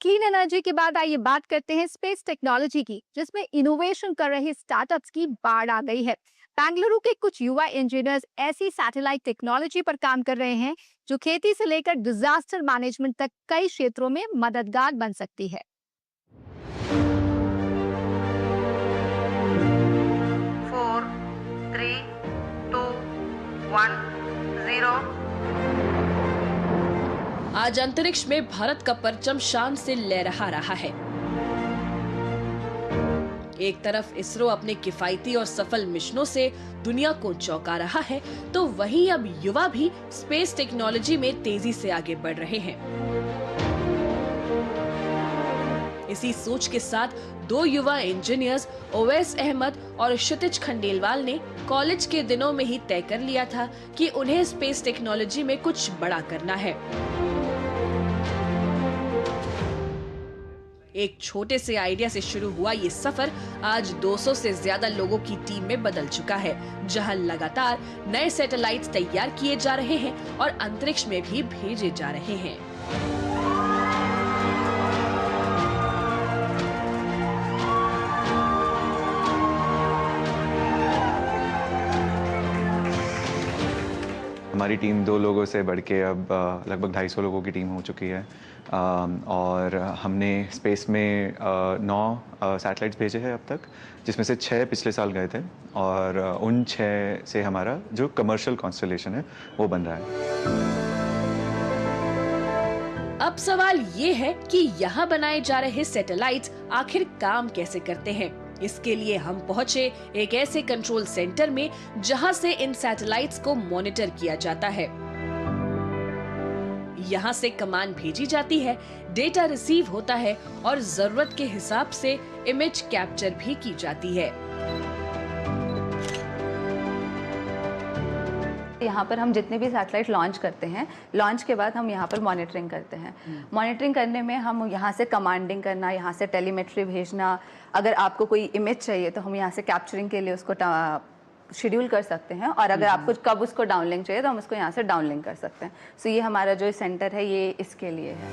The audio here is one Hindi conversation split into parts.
क्लीन एनर्जी के बाद आइए बात करते हैं स्पेस टेक्नोलॉजी की, जिसमें इनोवेशन कर रहे स्टार्टअप्स की बाढ़ आ गई है। बेंगलुरु के कुछ युवा इंजीनियर्स ऐसी सैटेलाइट टेक्नोलॉजी पर काम कर रहे हैं जो खेती से लेकर डिजास्टर मैनेजमेंट तक कई क्षेत्रों में मददगार बन सकती है। 4, 3, 2, 1, 0। आज अंतरिक्ष में भारत का परचम शान से लहरा रहा है। एक तरफ इसरो अपने किफायती और सफल मिशनों से दुनिया को चौंका रहा है, तो वहीं अब युवा भी स्पेस टेक्नोलॉजी में तेजी से आगे बढ़ रहे हैं। इसी सोच के साथ दो युवा इंजीनियर्स ओवैस अहमद और क्षितिज खंडेलवाल ने कॉलेज के दिनों में ही तय कर लिया था कि उन्हें स्पेस टेक्नोलॉजी में कुछ बड़ा करना है। एक छोटे से आइडिया से शुरू हुआ ये सफर आज 200 से ज्यादा लोगों की टीम में बदल चुका है, जहां लगातार नए सैटेलाइट्स तैयार किए जा रहे हैं और अंतरिक्ष में भी भेजे जा रहे हैं। हमारी टीम 2 लोगों से बढ़ के अब लगभग 250 लोगों की टीम हो चुकी है। और हमने स्पेस में 9 सैटेलाइट्स भेजे हैं अब तक, जिसमें से 6 पिछले साल गए थे और उन 6 से हमारा जो कमर्शियल कॉन्स्टलेशन है वो बन रहा है। अब सवाल ये है कि यहाँ बनाए जा रहे सैटेलाइट्स आखिर काम कैसे करते हैं। इसके लिए हम पहुँचे एक ऐसे कंट्रोल सेंटर में जहाँ से इन सैटेलाइट्स को मॉनिटर किया जाता है। यहाँ से कमांड भेजी जाती है, डेटा रिसीव होता है और जरूरत के हिसाब से इमेज कैप्चर भी की जाती है। यहाँ पर हम जितने भी सैटेलाइट लॉन्च करते हैं, लॉन्च के बाद हम यहाँ पर मॉनिटरिंग करते हैं। मॉनिटरिंग करने में हम यहाँ से कमांडिंग करना, यहाँ से टेलीमेट्री भेजना, अगर आपको कोई इमेज चाहिए तो हम यहाँ से कैप्चरिंग के लिए उसको शेड्यूल कर सकते हैं, और अगर आपको कब उसको डाउनलिंक चाहिए तो हम उसको यहाँ से डाउनलिंक कर सकते हैं। सो ये हमारा जो सेंटर है ये इसके लिए है।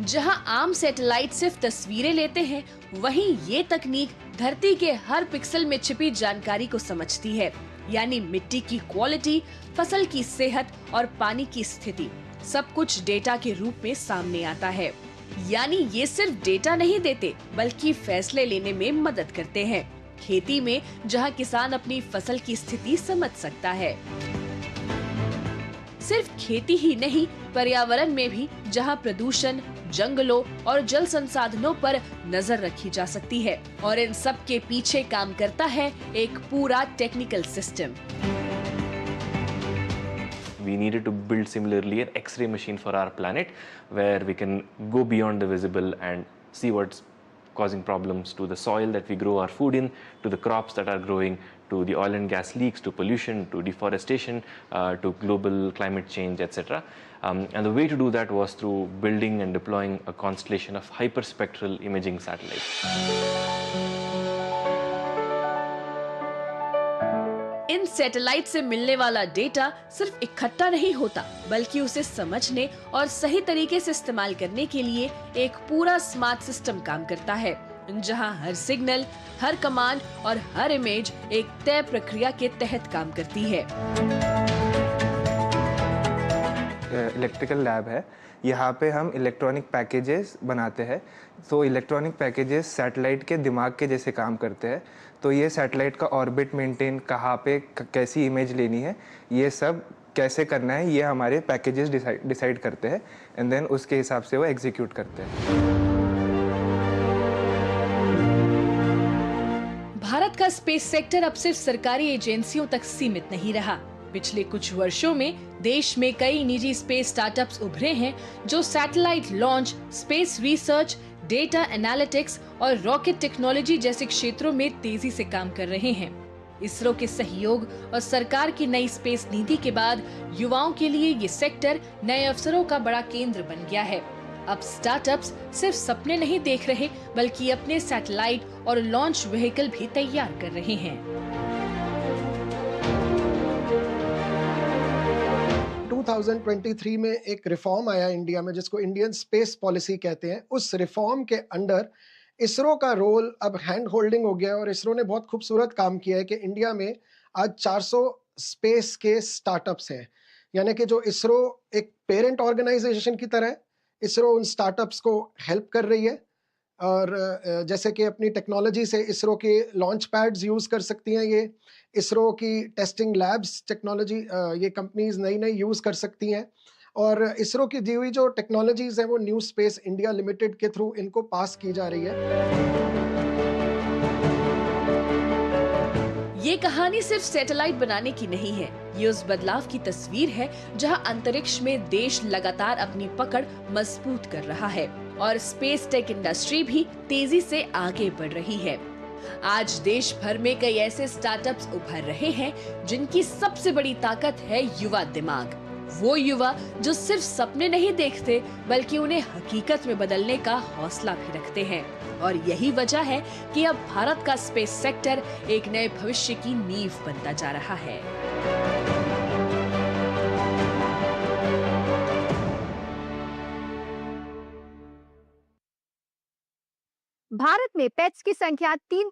जहां आम सैटेलाइट सिर्फ तस्वीरें लेते हैं, वहीं ये तकनीक धरती के हर पिक्सल में छिपी जानकारी को समझती है, यानी मिट्टी की क्वालिटी, फसल की सेहत और पानी की स्थिति, सब कुछ डेटा के रूप में सामने आता है। यानी ये सिर्फ डेटा नहीं देते, बल्कि फैसले लेने में मदद करते हैं। खेती में जहां किसान अपनी फसल की स्थिति समझ सकता है। सिर्फ खेती ही नहीं, पर्यावरण में भी जहां प्रदूषण, जंगलों और जल संसाधनों पर नजर रखी जा सकती है, और इन सब के पीछे काम करता है एक पूरा technical system. We needed to build similarly an X-ray machine for our planet, where we can go beyond the visible and see what's causing problems to the soil that we grow our food in, to the crops that are growing, to the oil and gas leaks, to pollution, to deforestation, to global climate change, etc. And the way to do that was through building and deploying a constellation of hyperspectral imaging satellites. In satellite से मिलने वाला डेटा सिर्फ इकट्ठा नहीं होता, बल्कि उसे समझने और सही तरीके से इस्तेमाल करने के लिए एक पूरा स्मार्ट सिस्टम काम करता है, जहां हर सिग्नल, हर कमांड और हर इमेज एक तय प्रक्रिया के तहत काम करती है। इलेक्ट्रिकल लैब है, यहाँ पे हम इलेक्ट्रॉनिक पैकेजेस बनाते हैं। तो इलेक्ट्रॉनिक पैकेजेस सैटेलाइट के दिमाग के जैसे काम करते हैं। तो ये सैटेलाइट का ऑर्बिट मेंटेन, कहाँ पे कैसी इमेज लेनी है, ये सब कैसे करना है, ये हमारे पैकेजेस डिसाइड करते हैं, एंड देन उसके हिसाब से वो एग्जीक्यूट करते हैं। भारत का स्पेस सेक्टर अब सिर्फ सरकारी एजेंसियों तक सीमित नहीं रहा। पिछले कुछ वर्षों में देश में कई निजी स्पेस स्टार्टअप्स उभरे हैं जो satellite launch, space research, data analytics और रॉकेट टेक्नोलॉजी जैसे क्षेत्रों में तेजी से काम कर रहे हैं। इसरो के सहयोग और सरकार की नई स्पेस नीति के बाद युवाओं के लिए ये सेक्टर नए अवसरों का बड़ा केंद्र बन गया है। अब स्टार्टअप्स सिर्फ सपने नहीं देख रहे, बल्कि अपने सैटेलाइट और लॉन्च व्हीकल भी तैयार कर रहे हैं। 2023 में एक रिफॉर्म आया इंडिया में जिसको इंडियन स्पेस पॉलिसी कहते हैं। उस रिफॉर्म के अंडर इसरो का रोल अब हैंड होल्डिंग हो गया है और इसरो ने बहुत खूबसूरत काम किया है कि इंडिया में आज 400 स्पेस के स्टार्टअप्स हैं। यानी कि जो इसरो एक पेरेंट ऑर्गेनाइजेशन की तरह है, इसरो उन स्टार्टअप्स को हेल्प कर रही है और जैसे कि अपनी टेक्नोलॉजी से इसरो के लॉन्च पैड्स यूज़ कर सकती हैं, ये इसरो की टेस्टिंग लैब्स टेक्नोलॉजी ये कंपनीज नई नई यूज़ कर सकती हैं और इसरो की दी हुई जो टेक्नोलॉजीज़ हैं वो न्यू स्पेस इंडिया लिमिटेड के थ्रू इनको पास की जा रही है। ये कहानी सिर्फ सैटेलाइट बनाने की नहीं है, ये उस बदलाव की तस्वीर है जहां अंतरिक्ष में देश लगातार अपनी पकड़ मजबूत कर रहा है और स्पेस टेक इंडस्ट्री भी तेजी से आगे बढ़ रही है। आज देश भर में कई ऐसे स्टार्टअप्स उभर रहे हैं जिनकी सबसे बड़ी ताकत है युवा दिमाग। वो युवा जो सिर्फ सपने नहीं देखते बल्कि उन्हें हकीकत में बदलने का हौसला भी रखते हैं और यही वजह है कि अब भारत का स्पेस सेक्टर एक नए भविष्य की नींव बनता जा रहा है। भारत में पेट्स की संख्या 3